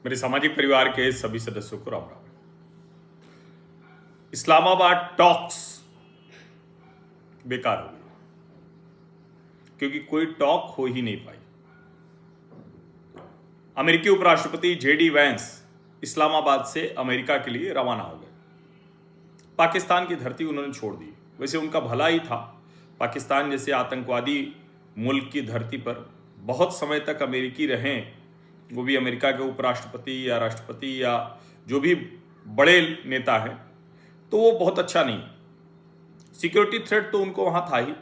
मेरे सामाजिक परिवार के सभी सदस्यों को राम राम। इस्लामाबाद टॉक्स बेकार हो गई क्योंकि कोई टॉक हो ही नहीं पाई। अमेरिकी उपराष्ट्रपति जेडी वैंस इस्लामाबाद से अमेरिका के लिए रवाना हो गए। पाकिस्तान की धरती उन्होंने छोड़ दी। वैसे उनका भला ही था, पाकिस्तान जैसे आतंकवादी मुल्क की धरती पर बहुत समय तक अमेरिकी रहें, वो भी अमेरिका के उपराष्ट्रपति या राष्ट्रपति या जो भी बड़े नेता हैं, तो वो बहुत अच्छा नहीं। सिक्योरिटी थ्रेट तो उनको वहाँ था ही।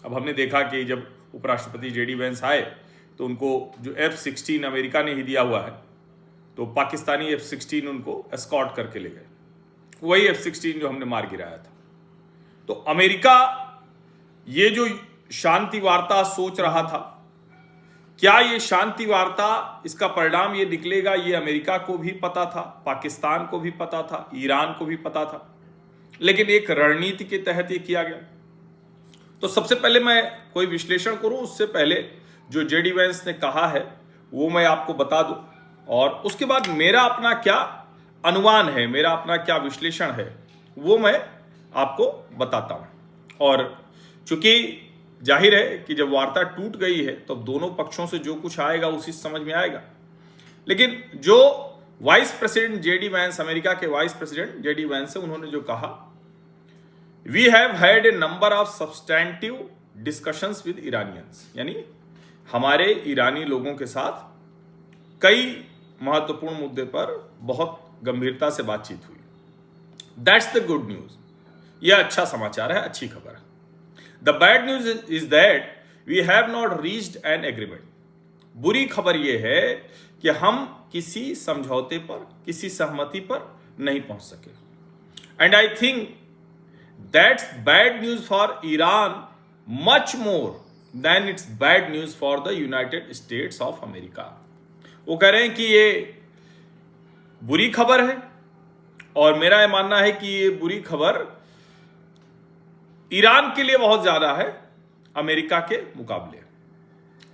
अब हमने देखा कि जब उपराष्ट्रपति जेडी वैंस आए तो उनको जो F-16 अमेरिका ने ही दिया हुआ है, तो पाकिस्तानी F-16 उनको एस्कॉर्ट करके ले गए, वही F-16 जो हमने मार गिराया था। तो अमेरिका ये जो शांति वार्ता सोच रहा था, क्या ये शांति वार्ता इसका परिणाम ये निकलेगा, ये अमेरिका को भी पता था, पाकिस्तान को भी पता था, ईरान को भी पता था, लेकिन एक रणनीति के तहत ये किया गया। तो सबसे पहले मैं कोई विश्लेषण करूं उससे पहले जो जेडी वैंस ने कहा है वो मैं आपको बता दूं, और उसके बाद मेरा अपना क्या अनुमान है, मेरा अपना क्या विश्लेषण है, वो मैं आपको बताता हूं। और चूंकि जाहिर है कि जब वार्ता टूट गई है तो दोनों पक्षों से जो कुछ आएगा उसी समझ में आएगा। लेकिन जो vice president JD Vance, America के वाइस प्रेसिडेंट जेडी वैंस है, उन्होंने जो कहा, we have had a number of substantive discussions with Iranians, यानी हमारे ईरानी लोगों के साथ कई महत्वपूर्ण मुद्दे पर बहुत गंभीरता से बातचीत हुई। दैट्स द गुड न्यूज, यह अच्छा समाचार है, अच्छी खबर है। The bad news is that we have not reached an agreement. बुरी खबर यह है कि हम किसी समझौते पर, किसी सहमति पर नहीं पहुंच सके। And I think that's bad news for Iran much more than it's bad news for the United States of America. वो कह रहे हैं कि ये बुरी खबर है, और मेरा यह मानना है कि ये बुरी खबर ईरान के लिए बहुत ज्यादा है अमेरिका के मुकाबले।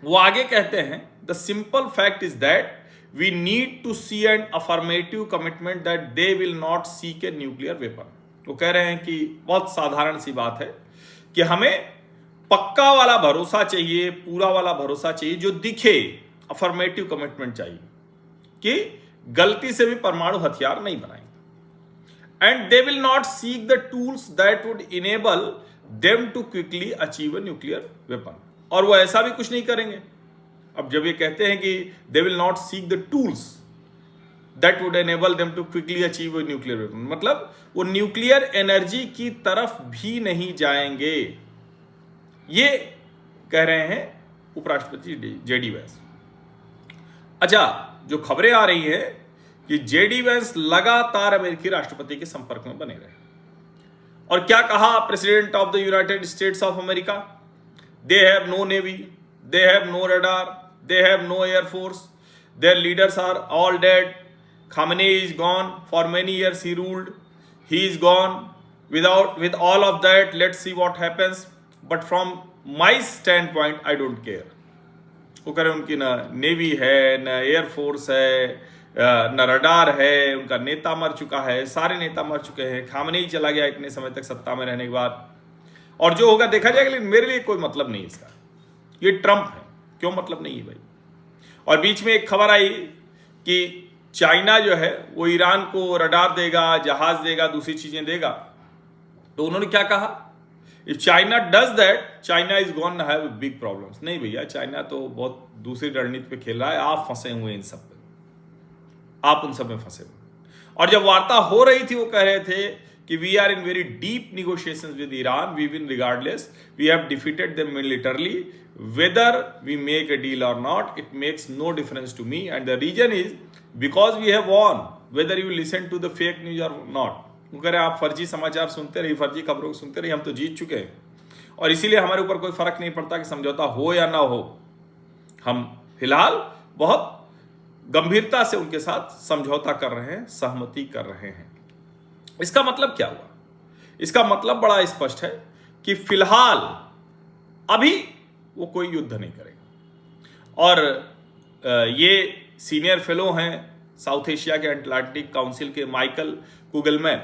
वो आगे कहते हैं, the simple fact is that we need to see an affirmative commitment that they will not seek a nuclear weapon. वो कह रहे हैं कि बहुत साधारण सी बात है कि हमें पक्का वाला भरोसा चाहिए, पूरा वाला भरोसा चाहिए, जो दिखे, अफर्मेटिव कमिटमेंट चाहिए कि गलती से भी परमाणु हथियार नहीं बनाएंगे। And they will not seek the tools that would enable them to quickly achieve a nuclear weapon. और वो ऐसा भी कुछ नहीं करेंगे। अब जब ये कहते हैं कि they will not seek the tools that would enable them to quickly achieve a nuclear weapon, मतलब वो न्यूक्लियर एनर्जी की तरफ भी नहीं जाएंगे, ये कह रहे हैं उपराष्ट्रपति जेडी वैंस। अच्छा, जो खबरें आ रही है कि जेडी वैंस लगातार अमेरिकी राष्ट्रपति के संपर्क में बने रहे। और क्या कहा president of the United States of America? They have no navy, they have no radar, they have no air force, their leaders are all dead, Khamenei is gone, for many years he ruled, he is gone, with all of that, let's see what happens, but from my standpoint I don't care। वो कह रहे उनकी ना navy है, ना air force है, न radar है, उनका नेता मर चुका है, सारे नेता मर चुके हैं, खामनेई चला गया इतने समय तक सत्ता में रहने के बाद, और जो होगा देखा जाएगा, लेकिन मेरे लिए कोई मतलब नहीं इसका। ये ट्रंप है, क्यों मतलब नहीं है भाई। और बीच में एक खबर आई कि चाइना जो है वो ईरान को रडार देगा, जहाज देगा, दूसरी चीजें देगा। तो उन्होंने क्या कहा, if China does that, China is gone have big problems. नहीं भैया, चाइना तो बहुत दूसरी रणनीति पे खेल रहा है, आप फंसे हुए इन सब पे, आप उन सब में फंसे हुए। और जब वार्ता हो रही थी वो कह रहे थे कि we are in very deep negotiations with Iran, we will regardless, we have defeated them militarily, whether we make a deal or not, it makes no difference to me, and the reason is because we have won, whether you listen to the fake news or not। वो कह रहे आप फर्जी समाचार सुनते रहिए, फर्जी खबरों को सुनते रहिए, हम तो जीत चुके हैं, और इसीलिए हमारे ऊपर कोई फर्क नहीं पड़ता कि समझौता हो या ना हो। हम फिलहाल बहुत गंभीरता से उनके साथ समझौता कर रहे हैं, सहमति कर रहे हैं। इसका मतलब क्या हुआ? इसका मतलब बड़ा स्पष्ट है कि फिलहाल अभी वो कोई युद्ध नहीं करेगा। और ये सीनियर फेलो हैं साउथ एशिया के अटलांटिक काउंसिल के माइकल कुगलमैन,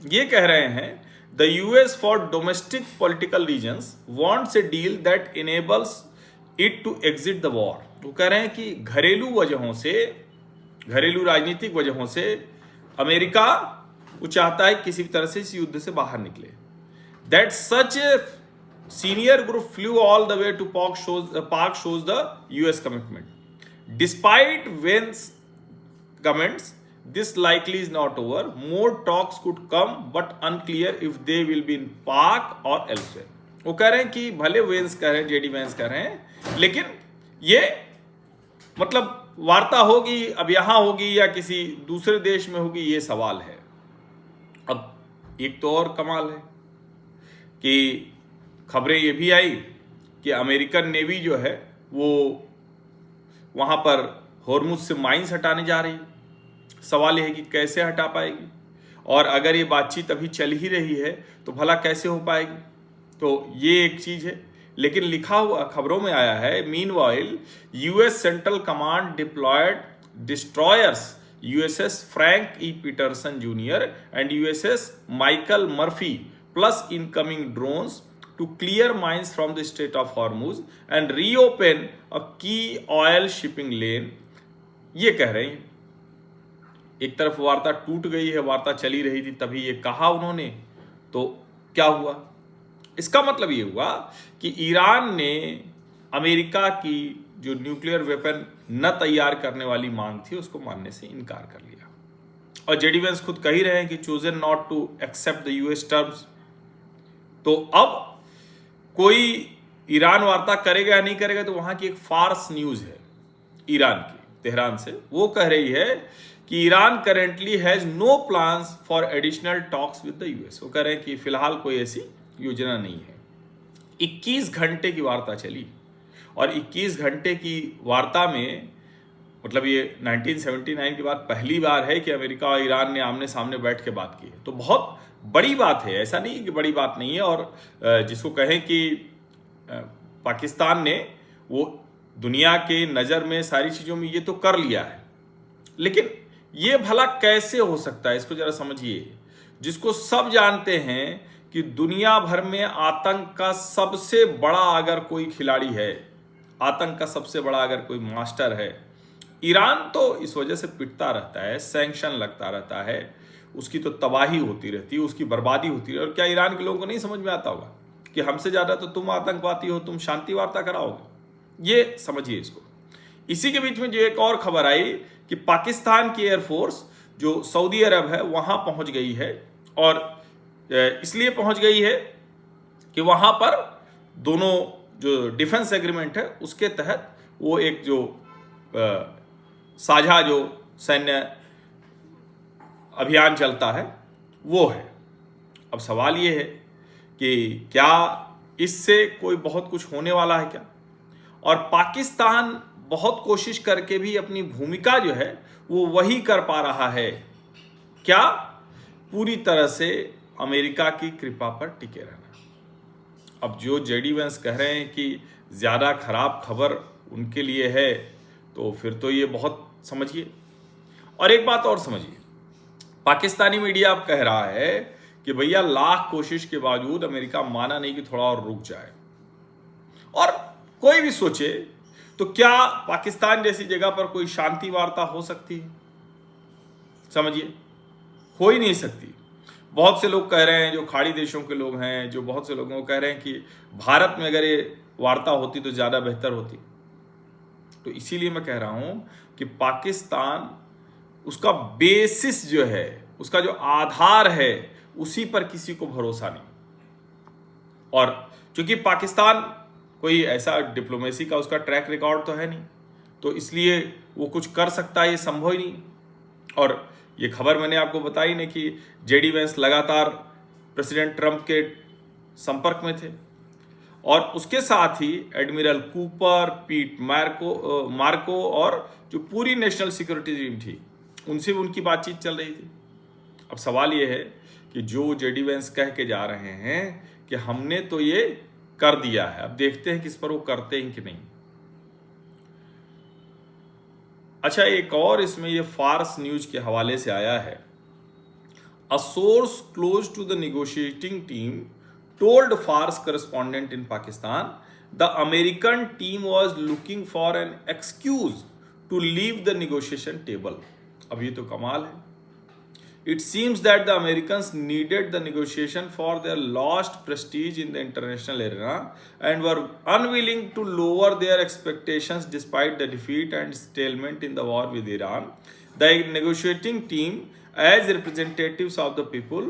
ये कह रहे हैं the US for domestic political reasons wants a deal that enables it to exit the war. वो कह रहे हैं कि घरेलू वजहों से, घरेलू राजनीतिक वजहों से अमेरिका वो चाहता है किसी तरह से इस युद्ध से बाहर निकले। That such a senior group flew all the way to Pak shows the US commitment despite Vance comments this likely is not over, more talks could come but unclear if they will be in Pak or elsewhere. वो कह रहे हैं कि भले veins कह रहे हैं, JD Vance कह रहे हैं, लेकिन ये मतलब वार्ता होगी अब यहां होगी या किसी दूसरे देश में होगी, ये सवाल है। अब एक तो और कमाल है कि खबरें ये भी आई कि अमेरिकन नेवी जो है वो वहां पर हॉर्मुज से माइंस हटाने जा रही है। सवाल यह है कि कैसे हटा पाएगी, और अगर ये बातचीत अभी चल ही रही है तो भला कैसे हो पाएगी। तो ये एक चीज है। लेकिन लिखा हुआ खबरों में आया है, meanwhile US central command deployed destroyers USS Frank E Peterson junior and USS Michael Murphy plus incoming drones to clear mines from the strait of Hormuz and reopen a key oil shipping लेन। ये कह रहे हैं एक तरफ वार्ता टूट गई है, वार्ता चली रही थी, तभी ये कहा उन्होंने, तो क्या हुआ? इसका मतलब ये हुआ कि ईरान ने अमेरिका की जो न्यूक्लियर वेपन न तैयार करने वाली मांग थी उसको मानने से इनकार कर लिया। और जेडी वेंस खुद कह ही रहे हैं कि chosen not to accept the US terms. तो अब कोई ईरान वार्ता करेगा या नहीं करेगा, तो वहां की एक फार्स न्यूज है ईरान की, तेहरान से, वो कह रही है कि Iran currently has no plans for additional talks with the US. वो कह रहे हैं कि फिलहाल कोई ऐसी योजना नहीं है। 21 घंटे की वार्ता चली, और 21 घंटे की वार्ता में मतलब ये 1979 के बाद पहली बार है कि अमेरिका और ईरान ने आमने सामने बैठ के बात की है। तो बहुत बड़ी बात है, ऐसा नहीं कि बड़ी बात नहीं है। और जिसको कहें कि पाकिस्तान ने वो दुनिया के नज़र में सारी चीज़ों में ये तो कर लिया है, लेकिन ये भला कैसे हो सकता है, इसको जरा समझिए। जिसको सब जानते हैं कि दुनिया भर में आतंक का सबसे बड़ा अगर कोई खिलाड़ी है, आतंक का सबसे बड़ा अगर कोई मास्टर है, ईरान तो इस वजह से पिटता रहता है, सैंक्शन लगता रहता है, उसकी तो तबाही होती रहती है, उसकी बर्बादी होती है। और क्या ईरान के लोगों को नहीं समझ में आता होगा कि हमसे ज़्यादा तो तुम आतंकवादी हो, तुम शांति वार्ता कराओगे? ये समझिए इसको। इसी के बीच में जो एक और खबर आई कि पाकिस्तान की एयरफोर्स जो सऊदी अरब है वहाँ पहुँच गई है, और इसलिए पहुँच गई है कि वहाँ पर दोनों जो डिफेंस एग्रीमेंट है उसके तहत वो एक जो साझा जो सैन्य अभियान चलता है वो है। अब सवाल ये है कि क्या इससे कोई बहुत कुछ होने वाला है क्या? और पाकिस्तान बहुत कोशिश करके भी अपनी भूमिका जो है वो वही कर पा रहा है क्या? पूरी तरह से अमेरिका की कृपा पर टिके रहना। अब जो जेडी वेंस कह रहे हैं कि ज़्यादा खराब खबर उनके लिए है, तो फिर तो ये बहुत समझिए। और एक बात और समझिए, पाकिस्तानी मीडिया अब कह रहा है कि भैया लाख कोशिश के बावजूद अमेरिका माना नहीं कि थोड़ा और रुक जाए। और कोई भी सोचे तो क्या पाकिस्तान जैसी जगह पर कोई शांति वार्ता हो सकती है? समझिए, हो ही नहीं सकती। बहुत से लोग कह रहे हैं, जो खाड़ी देशों के लोग हैं, जो बहुत से लोगों को कह रहे हैं कि भारत में अगर ये वार्ता होती तो ज़्यादा बेहतर होती। तो इसीलिए मैं कह रहा हूं कि पाकिस्तान, उसका बेसिस जो है, उसका जो आधार है, उसी पर किसी को भरोसा नहीं। और चूंकि पाकिस्तान कोई ऐसा डिप्लोमेसी का उसका ट्रैक रिकॉर्ड तो है नहीं, तो इसलिए वो कुछ कर सकता है ये संभव ही नहीं। और ये खबर मैंने आपको बताई ना कि जेडी वेंस लगातार प्रेसिडेंट ट्रंप के संपर्क में थे, और उसके साथ ही एडमिरल कूपर, पीट मार्को और जो पूरी नेशनल सिक्योरिटी टीम थी, उनसे भी उनकी बातचीत चल रही थी। अब सवाल ये है कि जो जेडी वेंस कह के जा रहे हैं कि हमने तो ये कर दिया है, अब देखते हैं कि इस पर वो करते हैं कि नहीं। अच्छा, एक और इसमें ये फार्स न्यूज के हवाले से आया है। A source close to the negotiating team told Fars correspondent in Pakistan the American team was looking for an excuse to leave the negotiation table. अब ये तो कमाल है। It seems that the Americans needed the negotiation for their lost prestige in the international arena and were unwilling to lower their expectations despite the defeat and stalemate in the war with Iran. The negotiating team, as representatives of the people,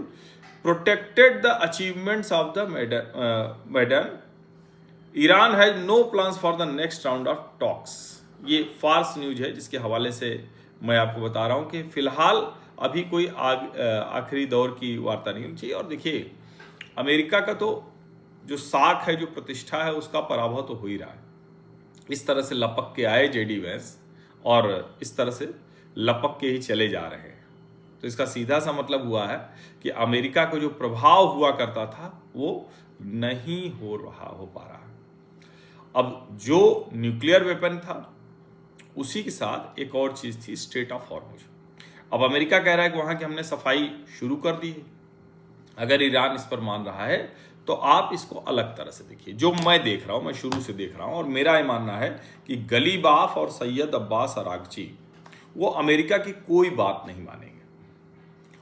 protected the achievements of the Maidan. Iran has no plans for the next round of talks. ये Fars news है जिसके हवाले से मैं आपको बता रहा हूं कि फिलहाल अभी कोई आखिरी दौर की वार्ता नहीं होनी चाहिए। और देखिए, अमेरिका का तो जो साख है, जो प्रतिष्ठा है, उसका पराभव तो हो ही रहा है। इस तरह से लपक के आए जेडी वैंस और इस तरह से लपक के ही चले जा रहे हैं। तो इसका सीधा सा मतलब हुआ है कि अमेरिका का जो प्रभाव हुआ करता था वो नहीं हो पा रहा। अब जो न्यूक्लियर वेपन था उसी के साथ एक और चीज थी, स्ट्रेट ऑफ हॉर्मुज। अब अमेरिका कह रहा है कि वहां की हमने सफाई शुरू कर दी है। अगर ईरान इस पर मान रहा है तो आप इसको अलग तरह से देखिए। जो मैं देख रहा हूं, मैं शुरू से देख रहा हूं और मेरा ये मानना है कि गलीबाफ और सैयद अब्बास अरागची वो अमेरिका की कोई बात नहीं मानेंगे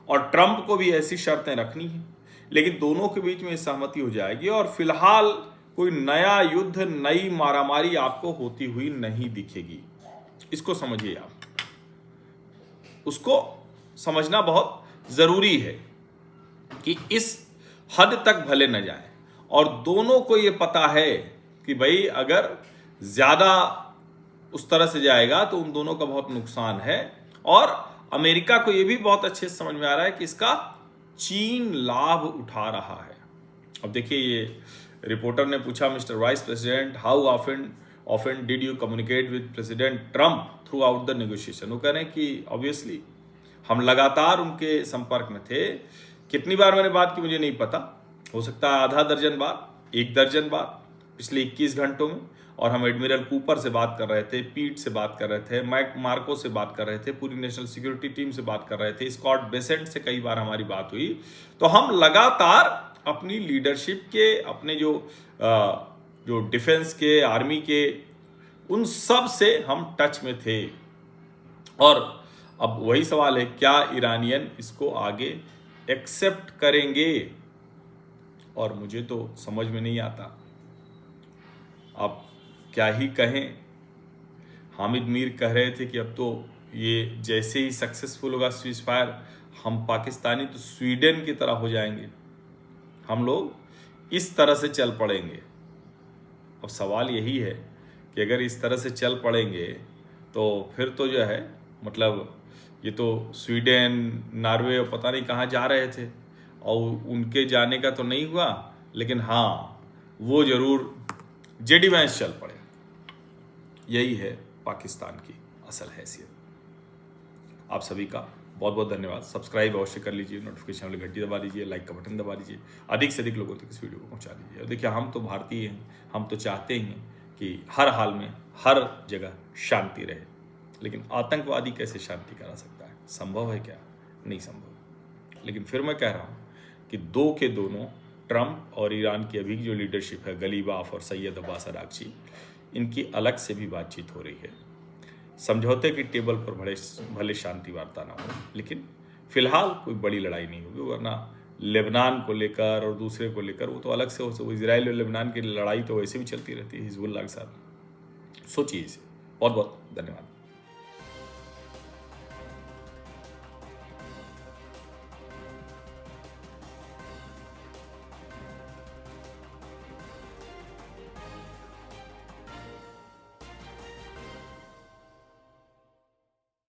और ट्रंप को भी ऐसी शर्तें रखनी है, लेकिन दोनों के बीच में सहमति हो जाएगी और फिलहाल कोई नया युद्ध, नई मारामारी आपको होती हुई नहीं दिखेगी। इसको समझिए आप, उसको समझना बहुत जरूरी है कि इस हद तक भले न जाए। और दोनों को यह पता है कि भाई अगर ज्यादा उस तरह से जाएगा तो उन दोनों का बहुत नुकसान है। और अमेरिका को यह भी बहुत अच्छे से समझ में आ रहा है कि इसका चीन लाभ उठा रहा है। अब देखिए, ये रिपोर्टर ने पूछा, mister vice president, how often did you communicate with president Trump through out the negotiation. वो कह रहे हैं कि ऑब्वियसली हम लगातार उनके संपर्क में थे। कितनी बार मैंने बात की मुझे नहीं पता, हो सकता है आधा दर्जन बार, 1 दर्जन बार पिछले 21 घंटों में। और हम एडमिरल कूपर से बात कर रहे थे, पीट से बात कर रहे थे, माइक मार्को से बात कर रहे थे, पूरी नेशनल सिक्योरिटी टीम से बात कर रहे थे, स्कॉट बेसेंट से कई बार हमारी बात हुई। तो हम लगातार अपनी लीडरशिप के, अपने जो डिफेंस के, आर्मी के, उन सब से हम टच में थे। और अब वही सवाल है, क्या ईरानियन इसको आगे एक्सेप्ट करेंगे? और मुझे तो समझ में नहीं आता। आप क्या ही कहें। हामिद मीर कह रहे थे कि अब तो ये जैसे ही सक्सेसफुल होगा सीज फायर, हम पाकिस्तानी तो स्वीडन की तरह हो जाएंगे, हम लोग इस तरह से चल पड़ेंगे। अब सवाल यही है कि अगर इस तरह से चल पड़ेंगे तो फिर तो जो है, मतलब ये तो स्वीडन, नॉर्वे और पता नहीं कहाँ जा रहे थे और उनके जाने का तो नहीं हुआ, लेकिन हाँ वो जरूर जेडी वैंस चल पड़े। यही है पाकिस्तान की असल हैसियत। आप सभी का बहुत बहुत धन्यवाद। सब्सक्राइब अवश्य कर लीजिए, नोटिफिकेशन वाली घंटी दबा दीजिए, लाइक का बटन दबा दीजिए, अधिक से अधिक लोगों तक इस वीडियो को पहुंचा दीजिए। और देखिए, हम तो भारतीय हैं, हम तो चाहते ही हैं कि हर हाल में हर जगह शांति रहे, लेकिन आतंकवादी कैसे शांति करा सकता है? संभव है क्या? नहीं संभव। लेकिन फिर मैं कह रहा हूँ कि दो के दोनों, ट्रंप और ईरान की अभी जो लीडरशिप है, गलीबाफ और सैयद अब्बास अरागची, इनकी अलग से भी बातचीत हो रही है। समझौते की टेबल पर भले शांति वार्ता ना हो, लेकिन फिलहाल कोई बड़ी लड़ाई नहीं होगी। वरना लेबनान को लेकर और दूसरे को लेकर वो तो अलग से हो, इजराइल और लेबनान की लड़ाई तो वैसे भी चलती रहती है हिजबुल्लाह के साथ। सोचिए इसे। बहुत बहुत धन्यवाद।